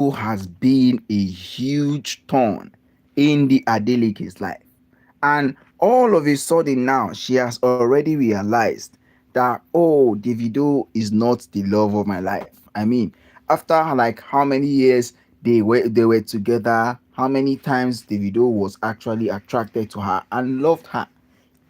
has been a huge turn in the Adeleke's life. And all of a sudden now, she has already realized that, oh, Davido is not the love of my life. I mean, after like how many years they were together, how many times Davido was actually attracted to her and loved her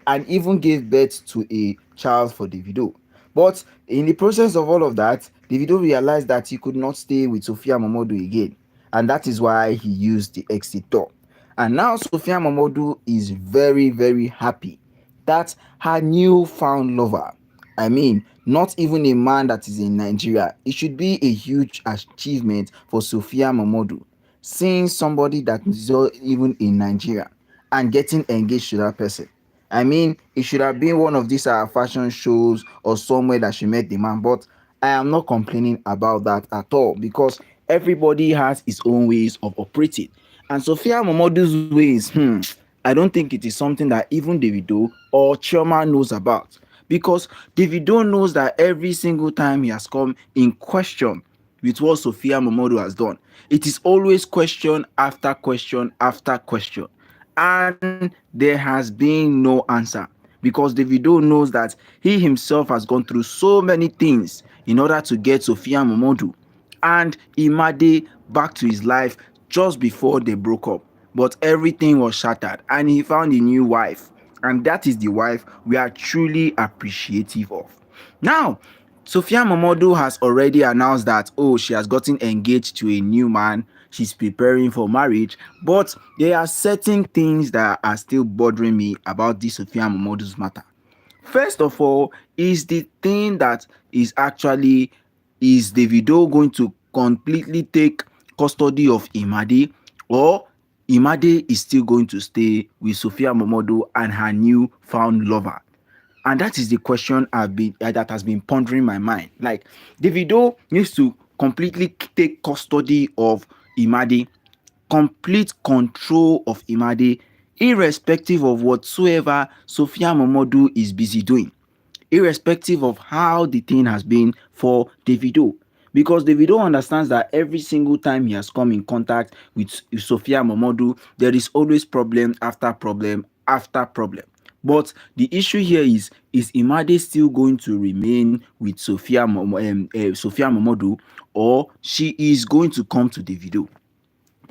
and even gave birth to a child for Davido. But in the process of all of that, Davido realized that he could not stay with Søphia Mømodu again, and that is why he used the exit door. And now Søphia Mømodu is very, very happy that her newfound lover, I mean, not even a man that is in Nigeria, it should be a huge achievement for Søphia Mømodu, seeing somebody that is not even in Nigeria and getting engaged to that person. I mean, it should have been one of these fashion shows or somewhere that she met the man, but I am not complaining about that at all because everybody has his own ways of operating. And Sophia Momodu's ways, I don't think it is something that even Davido or Chioma knows about because Davido knows that every single time he has come in question with what Sophia Mømodu has done, it is always question after question after question. And there has been no answer because Davido knows that he himself has gone through so many things in order to get Sophia Mømodu and Imade back to his life just before they broke up. But everything was shattered and he found a new wife. And that is the wife we are truly appreciative of. Now, Sophia Mømodu has already announced that, oh, she has gotten engaged to a new man. She's preparing for marriage. But there are certain things that are still bothering me about this Sophia Mømodu's matter. First of all, is the thing that is actually, is Davido going to completely take custody of Imade, or Imade is still going to stay with Sophia Mømodu and her new found lover? And that is the question that has been pondering my mind. Like, Davido needs to completely take custody of Imade, complete control of Imade, irrespective of whatsoever Sophia Mømodu is busy doing, irrespective of how the thing has been for Davido. Because Davido understands that every single time he has come in contact with Sophia Mømodu, there is always problem after problem after problem. But the issue here is Imade still going to remain with Sophia Mømodu, or she is going to come to Davido?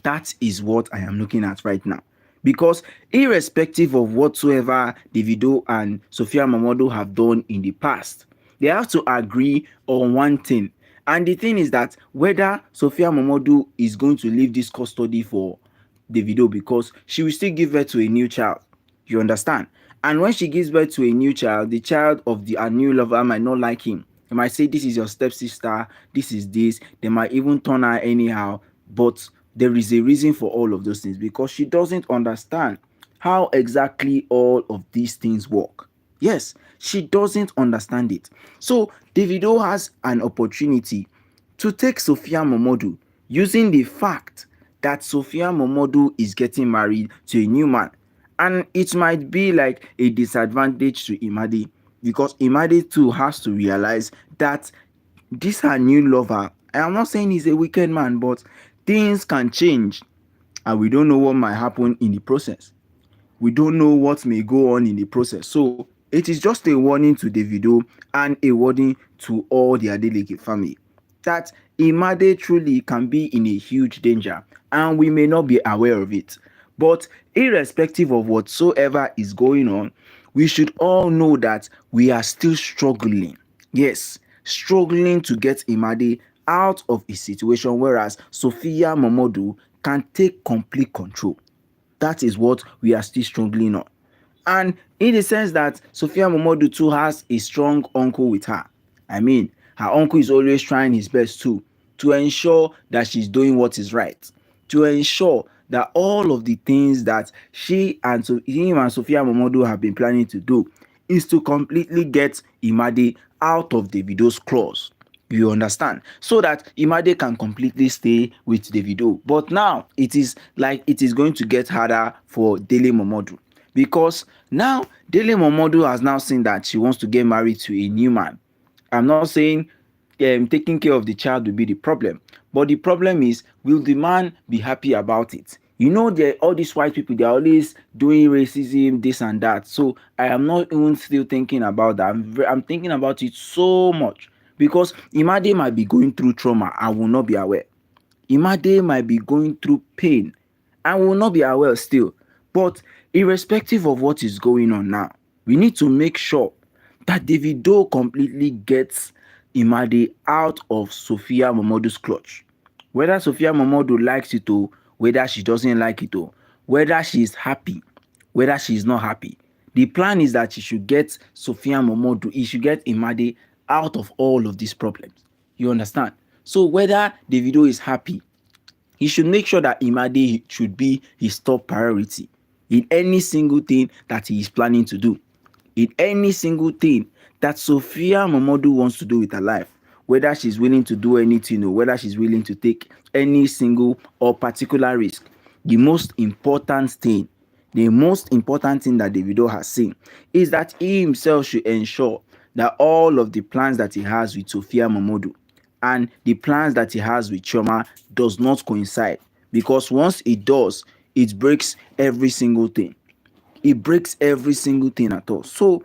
That is what I am looking at right now. Because irrespective of whatsoever Davido and Sophia Mømodu have done in the past, they have to agree on one thing. And the thing is that whether Sophia Mømodu is going to leave this custody for Davido, because she will still give birth to a new child. You understand? And when she gives birth to a new child, the child of her new lover might not like him. They might say, this is your stepsister, this is this. They might even turn her anyhow. But there is a reason for all of those things, because she doesn't understand how exactly all of these things work. Yes, she doesn't understand it. So Davido has an opportunity to take Sophia Mømodu, using the fact that Sophia Mømodu is getting married to a new man. And it might be like a disadvantage to Imade, because Imade too has to realize that this her new lover, I am not saying he's a wicked man, but things can change and we don't know what might happen in the process. We don't know what may go on in the process. So it is just a warning to Davido and a warning to all the Adeleke family that Imade truly can be in a huge danger and we may not be aware of it. But irrespective of whatsoever is going on, we should all know that we are still struggling. Yes, struggling to get Imade out of a situation, whereas Sophia Mømodu can take complete control. That is what we are still struggling on. And in the sense that Sophia Mømodu too has a strong uncle with her. I mean, her uncle is always trying his best too to ensure that she's doing what is right, to ensure that all of the things that him and Sophia Mømodu have been planning to do is to completely get Imade out of Davido's claws. You understand? So that Imade can completely stay with Davido. But now it is like it is going to get harder for Dele Mømodu, because now Dele Mømodu has now seen that she wants to get married to a new man. I'm not saying taking care of the child will be the problem. But the problem is, will the man be happy about it? You know, all these white people, they're always doing racism, this and that. So I am not even still thinking about that. I'm thinking about it so much because Imade might be going through trauma. I will not be aware. Imade might be going through pain. I will not be aware still. But irrespective of what is going on now, we need to make sure that Davido completely gets Imade out of Søphia Mømodu's clutch. Whether Søphia Mømodu likes it or whether she doesn't like it or whether she is happy, whether she is not happy. The plan is that she should get Søphia Mømodu, he should get Imade out of all of these problems. You understand? So whether Davido is happy, he should make sure that Imade should be his top priority in any single thing that he is planning to do. In any single thing that Søphia Mømodu wants to do with her life, whether she's willing to do anything or whether she's willing to take any single or particular risk, the most important thing that Davido has seen is that he himself should ensure that all of the plans that he has with Søphia Mømodu and the plans that he has with Chioma does not coincide, because once it does, it breaks every single thing. It breaks every single thing at all. So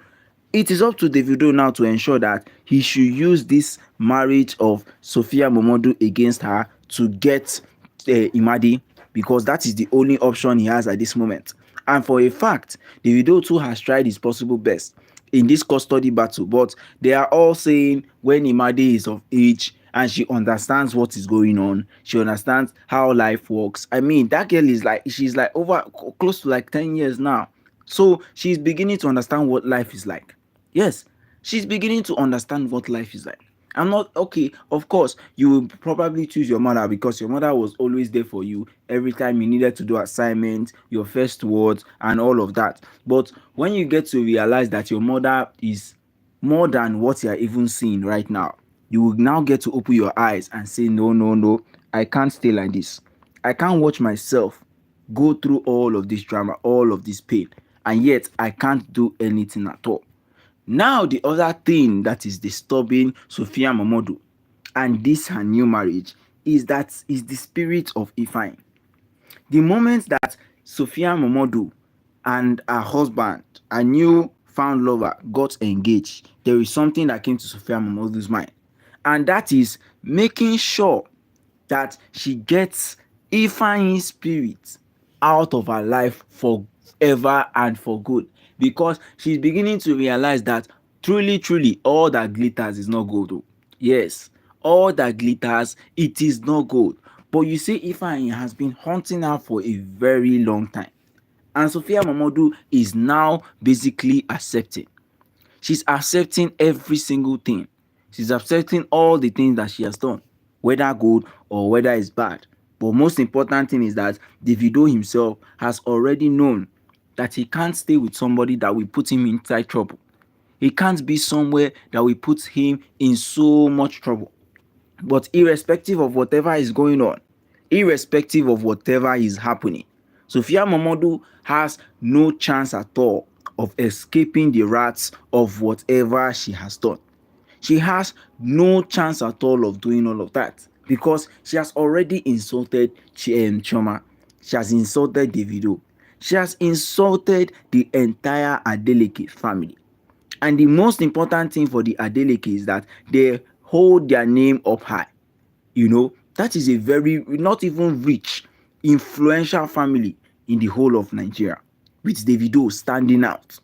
it is up to Davido now to ensure that he should use this marriage of Søphia Mømodu against her to get Imade, because that is the only option he has at this moment. And for a fact, Davido too has tried his possible best in this custody battle, but they are all saying when Imade is of age and she understands what is going on, she understands how life works. I mean, that girl is like, she's like over close to like 10 years now. So she's beginning to understand what life is like. Yes, she's beginning to understand what life is like. I'm not okay. Of course, you will probably choose your mother because your mother was always there for you every time you needed to do assignments, your first words, and all of that. But when you get to realize that your mother is more than what you are even seeing right now, you will now get to open your eyes and say, no, no, no, I can't stay like this. I can't watch myself go through all of this drama, all of this pain, and yet I can't do anything at all. Now, the other thing that is disturbing Søphia Mømodu and this her new marriage is the spirit of Ifëânyī. The moment that Søphia Mømodu and her husband, her new found lover, got engaged, there is something that came to Søphia Mømodu's mind, and that is making sure that she gets Ifëânyī's spirit out of her life forever and for good, because she's beginning to realize that truly all that glitters is not gold. Oh. Yes, all that glitters, it is not gold. But you see, Ifëânyī has been haunting her for a very long time, and Søphia Mømodu is now basically accepting. She's accepting every single thing. She's accepting all the things that she has done, whether good or whether it's bad. But most important thing is that Davido himself has already known that he can't stay with somebody that will put him inside trouble. He can't be somewhere that will put him in so much trouble. But irrespective of whatever is going on, irrespective of whatever is happening, Søphia Mømodu has no chance at all of escaping the wrath of whatever she has done. She has no chance at all of doing all of that because she has already insulted Chioma. She has insulted Davido. She has insulted the entire Adeleke family. And the most important thing for the Adeleke is that they hold their name up high. You know, that is a very, not even rich, influential family in the whole of Nigeria, with Davido standing out.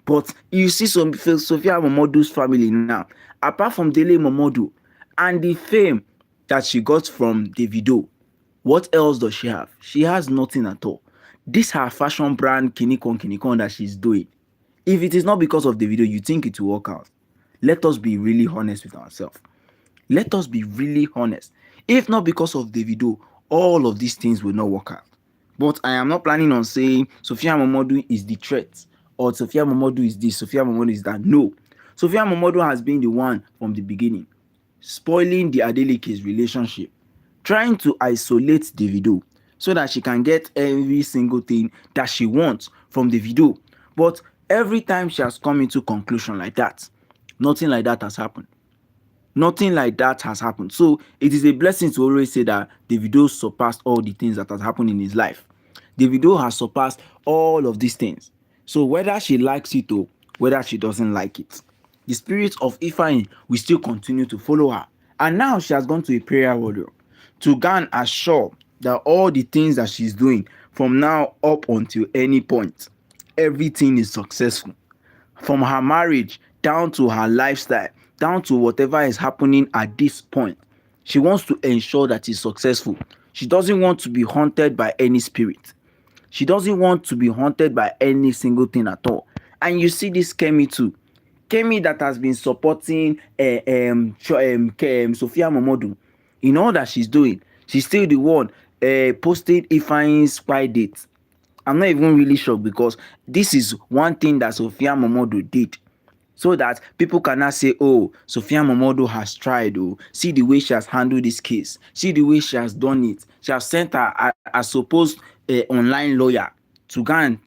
But you see some Søphia Mømodu's family now, apart from Dele Momodu and the fame that she got from Davido, what else does she have? She has nothing at all. This her fashion brand Kinikon that she's doing. If it is not because of Davido, you think it will work out. Let us be really honest with ourselves. Let us be really honest. If not because of Davido, all of these things will not work out. But I am not planning on saying Søphia Mømodu is the threat, or Søphia Mømodu is this, Søphia Mømodu is that. No. Søphia Mømodu has been the one from the beginning, spoiling the Adeleke's relationship, trying to isolate Davido so that she can get every single thing that she wants from Davido. But every time she has come into conclusion like that, nothing like that has happened. Nothing like that has happened. So it is a blessing to always say that Davido surpassed all the things that has happened in his life. Davido has surpassed all of these things. So whether she likes it or whether she doesn't like it, the spirit of Ifeanyi will still continue to follow her. And now she has gone to a prayer warrior to go and assure that all the things that she's doing from now up until any point, everything is successful. From her marriage down to her lifestyle, down to whatever is happening at this point, she wants to ensure that it's successful. She doesn't want to be haunted by any spirit. She doesn't want to be haunted by any single thing at all. And you see this Kemi too. Kemi that has been supporting Søphia Mømodu in all that she's doing. She's still the one posting Ifeanyi's spy date. I'm not even really shocked because this is one thing that Sophia Mømodu did, so that people cannot say, oh, Sophia Mømodu has tried. Oh, see the way she has handled this case. See the way she has done it. She has sent her a supposed online lawyer to go and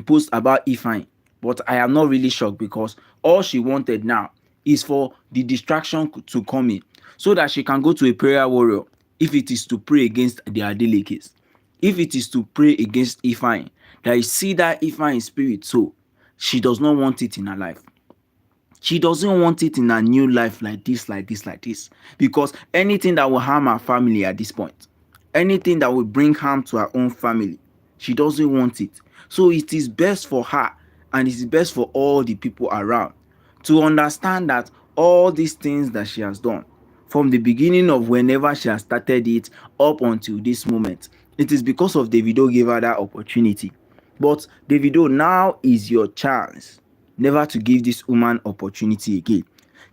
post about Ifeanyi. But I am not really shocked because all she wanted now is for the distraction to come in so that she can go to a prayer warrior if it is to pray against the Adelekes. If it is to pray against Ifeanyi, that you see that Ifeanyi spirit, so she does not want it in her life. She doesn't want it in her new life like this, like this, like this. Because anything that will harm her family at this point, anything that will bring harm to her own family, she doesn't want it. So it is best for her and it is best for all the people around to understand that all these things that she has done from the beginning of whenever she has started it up until this moment, it is because of Davido gave her that opportunity. But Davido, now is your chance never to give this woman opportunity again.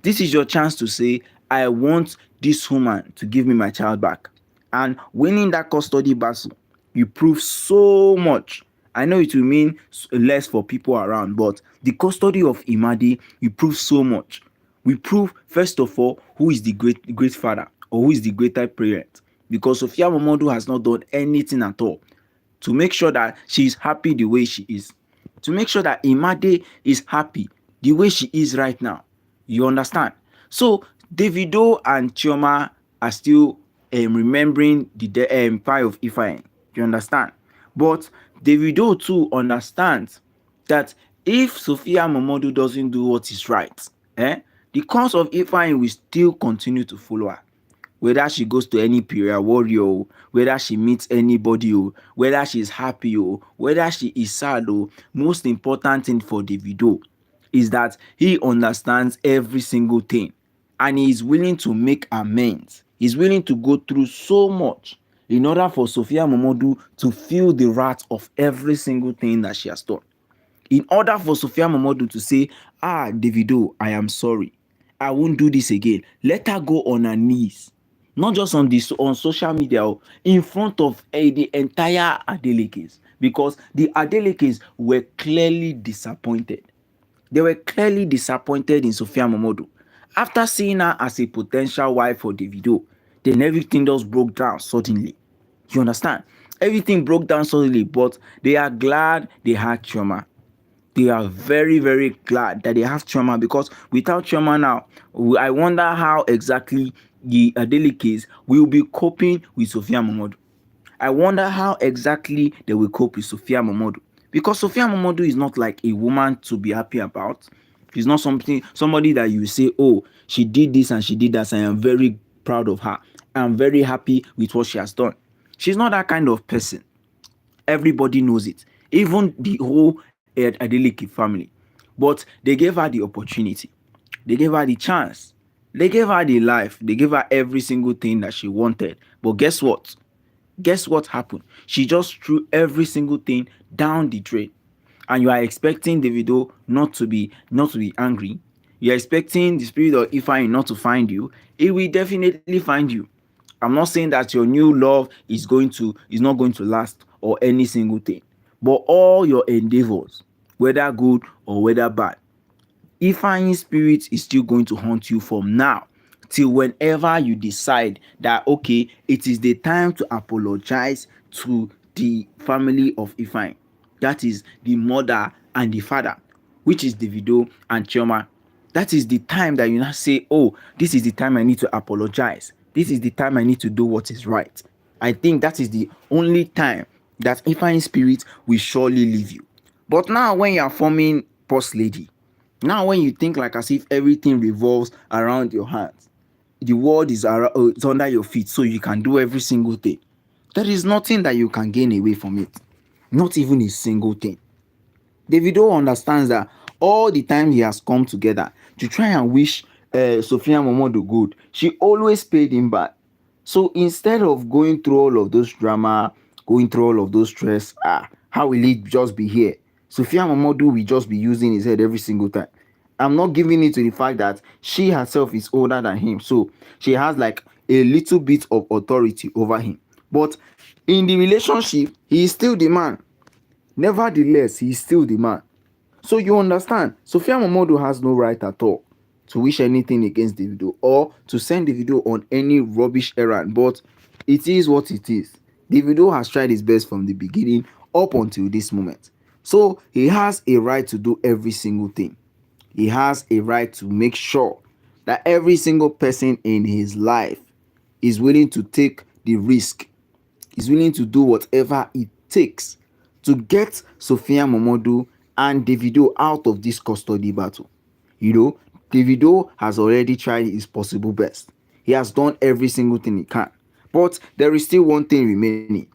This is your chance to say, I want this woman to give me my child back. And winning that custody battle, you prove so much. I know it will mean less for people around, but the custody of Imade, you prove so much. We prove, first of all, who is the great father or who is the greater parent. Because Sophia Mømodu has not done anything at all to make sure that she is happy the way she is. To make sure that Imade is happy the way she is right now. You understand? So Davido and Chioma are still remembering the empire of Ifeanyi. You understand? But Davido too understands that if Sophia Mømodu doesn't do what is right, the cause of Ifeanyi will still continue to follow her. Whether she goes to any prayer warrior, whether she meets anybody, whether she's happy, whether she is sad, most important thing for Davido is that he understands every single thing and he is willing to make amends. He's willing to go through so much in order for Sophia Mømodu to feel the wrath of every single thing that she has done. In order for Sophia Mømodu to say, Davido, I am sorry. I won't do this again. Let her go on her knees. Not just on social media, in front of the entire Adelekes, because the Adelekes were clearly disappointed. They were clearly disappointed in Sophia Mømodu. After seeing her as a potential wife for Davido, then everything just broke down suddenly. You understand? Everything broke down suddenly, but they are glad they had chioma. They are very, very glad that they have chioma, because without chioma now, I wonder how exactly the Adelekes will be coping with Sophia Mømodu. I wonder how exactly they will cope with Sophia Mømodu, because Sophia Mømodu is not like a woman to be happy about. She's not somebody that you say, oh, she did this and she did that, and I am very proud of her. I'm very happy with what she has done. She's not that kind of person. Everybody knows it, even the whole Adeleke family. But they gave her the opportunity. They gave her the chance. They gave her the life. They gave her every single thing that she wanted. But guess what? Guess what happened? She just threw every single thing down the drain. And you are expecting Davido not to be angry. You are expecting the spirit of Ifeanyi not to find you. It will definitely find you. I'm not saying that your new love is not going to last or any single thing. But all your endeavors, whether good or whether bad, Ifeanyi's spirit is still going to haunt you from now till whenever you decide that, okay, it is the time to apologize to the family of Ifeanyi. That is the mother and the father, which is Davido and Chioma. That is the time that you now say, oh, this is the time I need to apologize. This is the time I need to do what is right. I think that is the only time that Ifeanyi spirit will surely leave you. But now when you are forming Boss Lady, now when you think like as if everything revolves around your hands, the world is it's under your feet, so you can do every single thing. There is nothing that you can gain away from it. Not even a single thing. Davido understands that all the time he has come together to try and wish Søphia Mømodu good, she always paid him back. So instead of going through all of those drama, going through all of those stress, how will it just be here? Søphia Mømodu will just be using his head every single time. I'm not giving it to the fact that she herself is older than him, so she has like a little bit of authority over him. But in the relationship, he is still the man. Nevertheless, he is still the man. So you understand, Søphia Mømodu has no right at all to wish anything against Davido or to send Davido on any rubbish errand. But it is what it is. Davido has tried his best from the beginning up until this moment. So he has a right to do every single thing. He has a right to make sure that every single person in his life is willing to take the risk, is willing to do whatever it takes to get Søphia Mømodu and Davido out of this custody battle. You know, Davido has already tried his possible best. He has done every single thing he can. But there is still one thing remaining.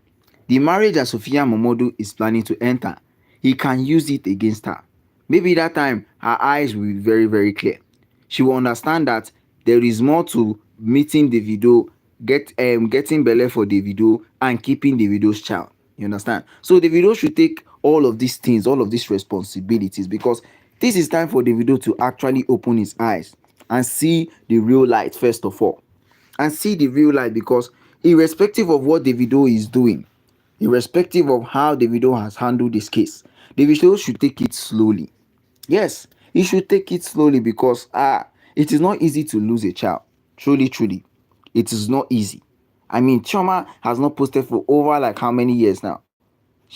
The marriage that Søphia Mømodu is planning to enter, he can use it against her. Maybe that time her eyes will be very, very clear. She will understand that there is more to meeting Davido, getting belle for Davido, and keeping Davido's child. You understand? So Davido should take all of these things, all of these responsibilities, because this is time for Davido to actually open his eyes and see the real light first of all. And see the real light, because irrespective of what Davido is doing, irrespective of how Davido has handled this case, Davido should take it slowly. Yes, he should take it slowly, because it is not easy to lose a child. Truly, truly, it is not easy. I mean, Chioma has not posted for over like how many years now.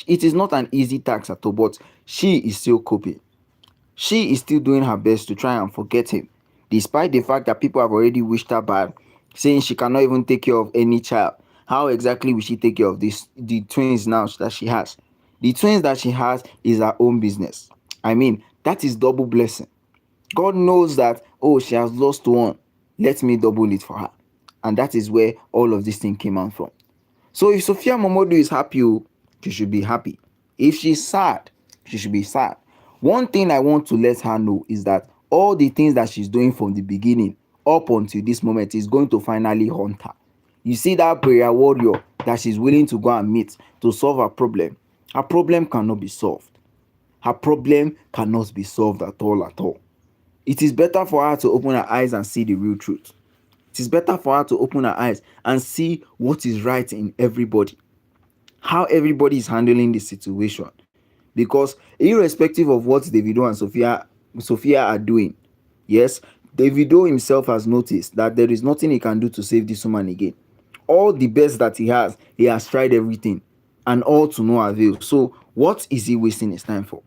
It is not an easy task at all, but she is still coping. She is still doing her best to try and forget him, despite the fact that people have already wished her bad, saying she cannot even take care of any child. How exactly will she take care of the twins now that she has? The twins that she has is her own business. I mean, that is double blessing. God knows that, oh, she has lost one. Let me double it for her. And that is where all of this thing came out from. So if Søphia Mømodu is happy, she should be happy. If she's sad, she should be sad. One thing I want to let her know is that all the things that she's doing from the beginning up until this moment is going to finally haunt her. You see that prayer warrior that she's willing to go and meet to solve her problem cannot be solved. Her problem cannot be solved at all, at all. It is better for her to open her eyes and see the real truth. It is better for her to open her eyes and see what is right in everybody, how everybody is handling the situation. Because irrespective of what Davido and Sophia are doing, yes, Davido himself has noticed that there is nothing he can do to save this woman again. All the best that he has tried everything, and all to no avail. So what is he wasting his time for?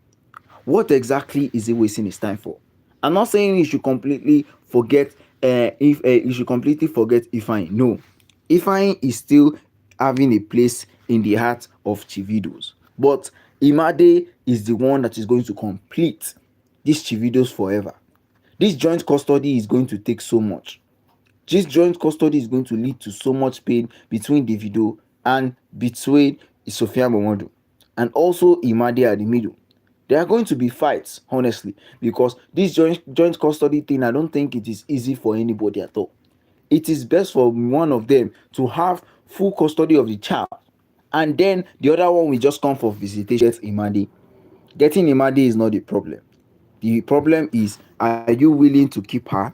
What exactly is he wasting his time for? I'm not saying you should completely forget if you should completely forget Ifeanyi. No, Ifeanyi is still having a place in the heart of Chividos. But Imade is the one that is going to complete these Chividos forever. This joint custody is going to take so much. This joint custody is going to lead to so much pain between Davido and between Søphia Mømodu, and also Imade at the middle. There are going to be fights, honestly, because this joint custody thing, I don't think it is easy for anybody at all. It is best for one of them to have full custody of the child, and then the other one will just come for visitation. Imade. Getting Imade is not the problem. The problem is, are you willing to keep her?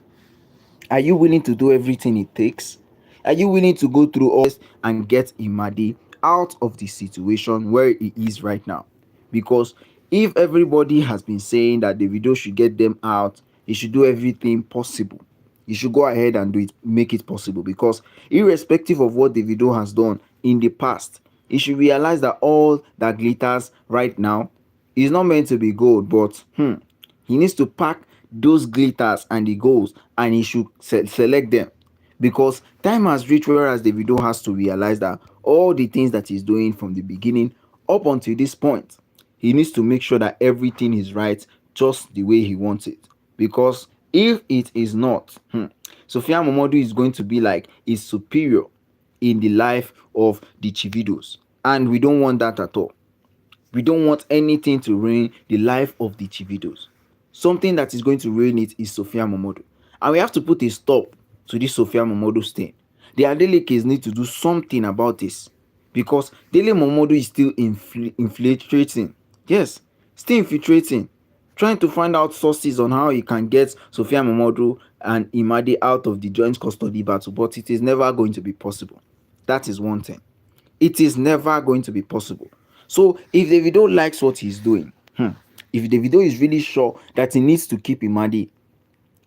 Are you willing to do everything it takes? Are you willing to go through all this and get Imade out of the situation where he is right now? Because if everybody has been saying that Davido should get them out, he should do everything possible. You should go ahead and do it, make it possible. Because irrespective of what Davido has done in the past, he should realize that all that glitters right now is not meant to be gold, but he needs to pack those glitters and the goals, and he should select them, because time has reached whereas Davido has to realize that all the things that he's doing from the beginning up until this point, he needs to make sure that everything is right just the way he wants it. Because if it is not, Sophia Mømodu is going to be like his superior in the life of the Chividos, and we don't want that at all. We don't want anything to ruin the life of the Chividos. Something that is going to ruin it is Sophia Mømodu. And we have to put a stop to this Sophia Mømodu thing. The Adelekes need to do something about this, because Dele Momodu is still infiltrating. Yes, still infiltrating. Trying to find out sources on how he can get Sophia Mømodu and Imade out of the joint custody battle, but it is never going to be possible. That is one thing. It is never going to be possible. So if Davido likes what he's doing, if Davido is really sure that he needs to keep Imade,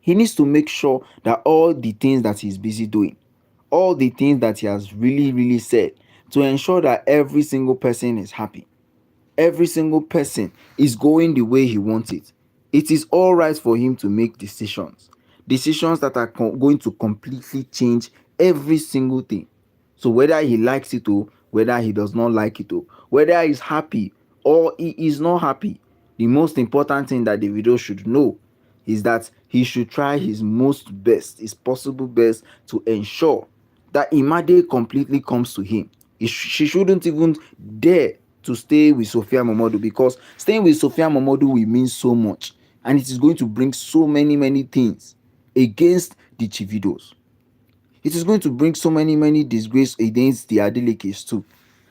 he needs to make sure that all the things that he's busy doing, all the things that he has really said, to ensure that every single person is happy, every single person is going the way he wants it. It is all right for him to make decisions that are going to completely change every single thing. So whether he likes it or whether he does not like it or whether he's happy or he is not happy, the most important thing that Davido should know is that he should try his his possible best, to ensure that Imade completely comes to him. She shouldn't even dare to stay with Sophia Mømodu, because staying with Sophia Mømodu will mean so much, and it is going to bring so many things against the Chividos. It is going to bring so many disgrace against the Adelekes too.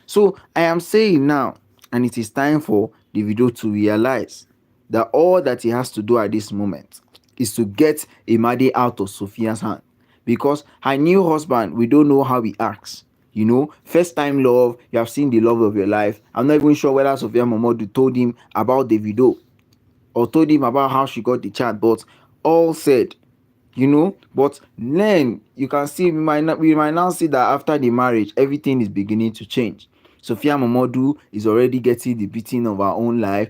So I am saying now, and it is time for Davido to realize that all that he has to do at this moment is to get Imade out of Sophia's hand, because her new husband, we don't know how he acts. You know, first time love, you have seen the love of your life. I'm not even sure whether Sophia Mømodu told him about Davido or told him about how she got the chat, but all said, you know. But then you can see, we might now see that after the marriage, everything is beginning to change. Sophia Mømodu is already getting the beating of her own life.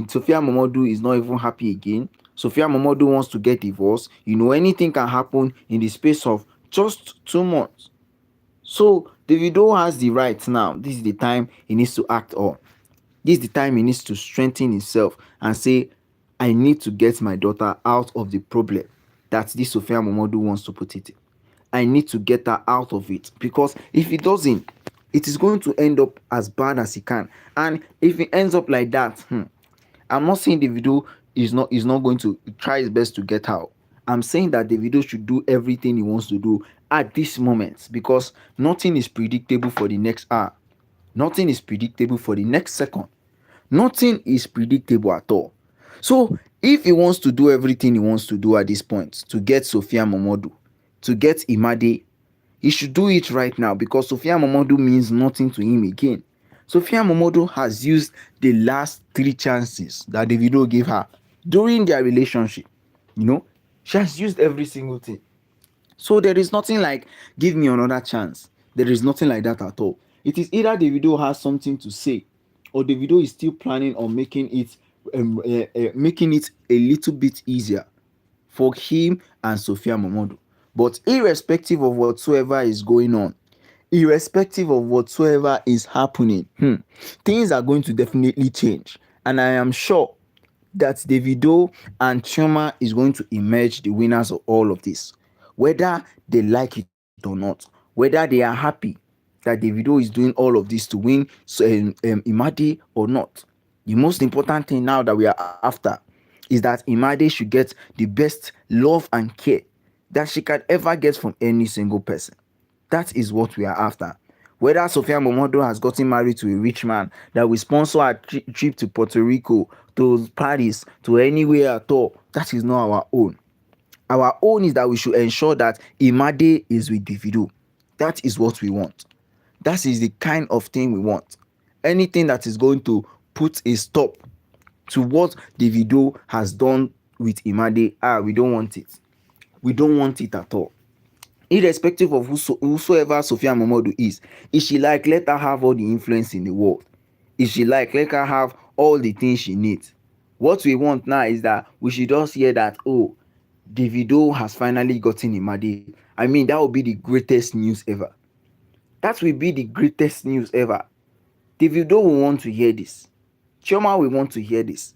Sophia Mømodu is not even happy again. Sophia Mømodu wants to get divorced. You know, anything can happen in the space of just 2 months. So Davido has the right now. This is the time he needs to act on. This is the time he needs to strengthen himself and say, I need to get my daughter out of the problem that this Sophia Mømodu wants to put it in. I need to get her out of it, because if he doesn't, it is going to end up as bad as he can. And if it ends up like that, I'm not saying Davido is not going to try his best to get out. I'm saying that Davido should do everything he wants to do at this moment, because nothing is predictable for the next hour. Nothing is predictable for the next second. Nothing is predictable at all. So if he wants to do everything he wants to do at this point to get Sophia Mømodu, to get Imade, he should do it right now, because Sophia Mømodu means nothing to him again. Sophia Mømodu has used the last 3 chances that Davido gave her during their relationship. You know, she has used every single thing. So there is nothing like give me another chance. There is nothing like that at all. It is either Davido has something to say, or Davido is still planning on making it a little bit easier for him and Sophia Mømodu. But irrespective of whatsoever is going on, irrespective of whatsoever is happening, things are going to definitely change. And I am sure that Davido and Chioma is going to emerge the winners of all of this, whether they like it or not, whether they are happy that Davido is doing all of this to win Imade or not. The most important thing now that we are after is that Imade should get the best love and care that she can ever get from any single person. That is what we are after. Whether Sophia Mømodu has gotten married to a rich man that will sponsor a trip to Puerto Rico, to Paris, to anywhere at all, that is not our own. Our own is that we should ensure that Imade is with Davido. That is what we want. That is the kind of thing we want. Anything that is going to put a stop to what Davido has done with Imade, we don't want it. We don't want it at all. Irrespective of whosoever Sophia Mømodu is she like, let her have all the influence in the world. If she like, let her have all the things she needs. What we want now is that we should just hear that, oh, Davido has finally gotten Imade. I mean, that would be the greatest news ever. That will be the greatest news ever. Davido will want to hear this. Chioma will want to hear this.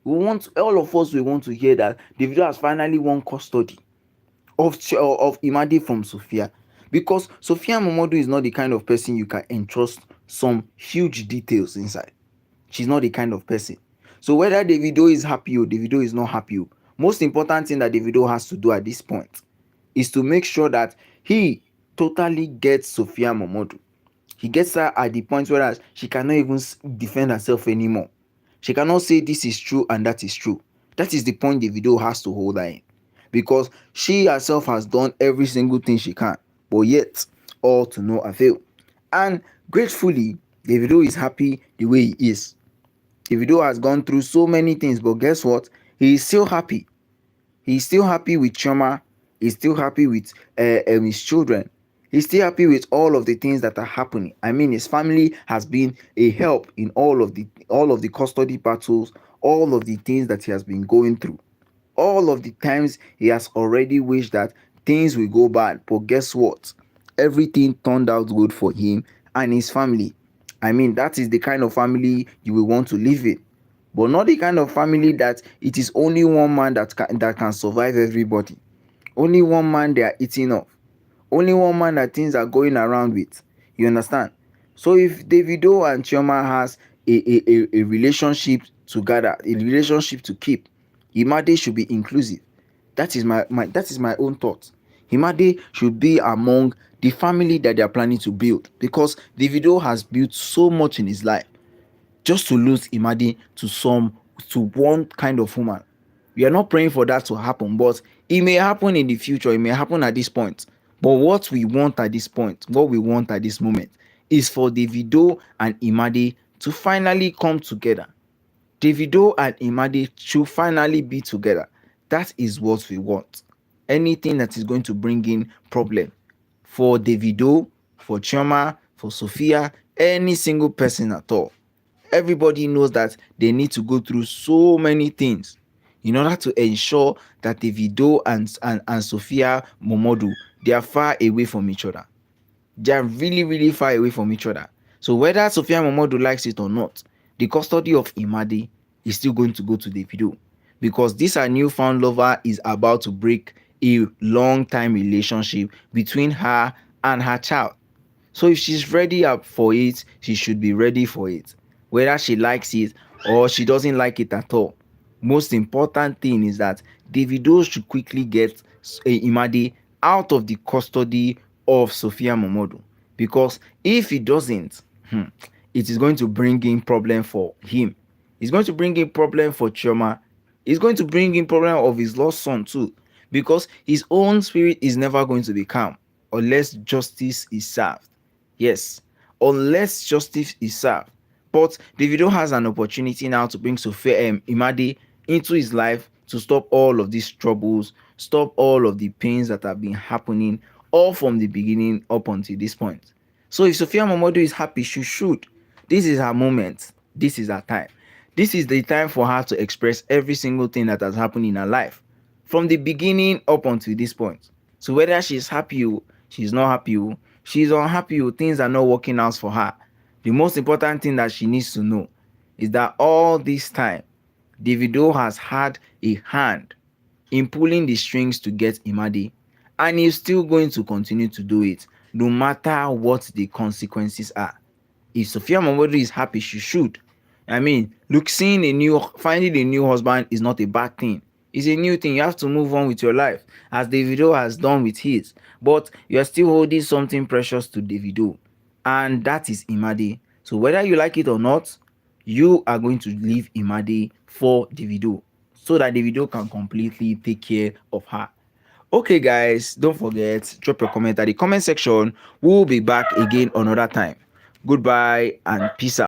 All of us will want to hear that Davido has finally won custody of Imade from Sophia. Because Søphia Mømodu is not the kind of person you can entrust some huge details inside. She's not the kind of person. So whether Davido is happy or Davido is not happy, most important thing that Davido has to do at this point is to make sure that he totally gets Søphia Mømodu. He gets her at the point where she cannot even defend herself anymore. She cannot say this is true and that is true. That is the point Davido has to hold her in. Because she herself has done every single thing she can, but yet all to no avail. And gratefully, Davido is happy the way he is. Davido has gone through so many things, but guess what? He is still happy. He's still happy with Chioma. He's still happy with his children. He's still happy with all of the things that are happening. I mean, his family has been a help in all of the custody battles, all of the things that he has been going through. All of the times he has already wished that things will go bad, but guess what? Everything turned out good for him and his family. I mean, that is the kind of family you will want to live in, but not the kind of family that it is only one man that can survive everybody. Only one man they are eating off. Only one man that things are going around with. You understand? So if Davido and Chioma has a relationship together, a relationship to keep, Imade should be inclusive. That is my own thought. Imade should be among the family that they are planning to build, because Davido has built so much in his life. Just to lose Imade to one kind of woman. We are not praying for that to happen, but it may happen in the future. It may happen at this point. But what we want at this point, what we want at this moment, is for Davido and Imade to finally come together. Davido and Imade should finally be together. That is what we want. Anything that is going to bring in problem for Davido, for Chioma, for Sophia, any single person at all. Everybody knows that they need to go through so many things in order to ensure that Davido and Søphia Mømodu, they are far away from each other. They are really, really far away from each other. So whether Søphia Mømodu likes it or not, the custody of Imade is still going to go to Davido, because this her newfound lover is about to break a long-time relationship between her and her child. So if she's ready up for it, she should be ready for it, whether she likes it or she doesn't like it at all. Most important thing is that Davido should quickly get Imade out of the custody of Søphia Mømodu, because if he doesn't, it is going to bring in problem for him. It's going to bring in problem for Chioma. It's going to bring in problem of his lost son too, because his own spirit is never going to be calm unless justice is served. Yes, unless justice is served. But Davido has an opportunity now to bring Imade into his life to stop all of these troubles, stop all of the pains that have been happening all from the beginning up until this point. So if Søphia Mømodu is happy, she should. This is her moment. This is her time. This is the time for her to express every single thing that has happened in her life from the beginning up until this point. So whether she's happy or she's not happy or she's unhappy or things are not working out for her, the most important thing that she needs to know is that all this time, Davido has had a hand in pulling the strings to get Imade, and he's still going to continue to do it no matter what the consequences are. If Søphia Mømodu is happy, she should. I mean, look, finding a new husband is not a bad thing. It's a new thing. You have to move on with your life, as Davido has done with his. But you are still holding something precious to Davido, and that is Imade. So whether you like it or not, you are going to leave Imade for Davido, so that Davido can completely take care of her. Okay guys, don't forget, drop your comment at the comment section. We'll be back again another time. Goodbye and peace out.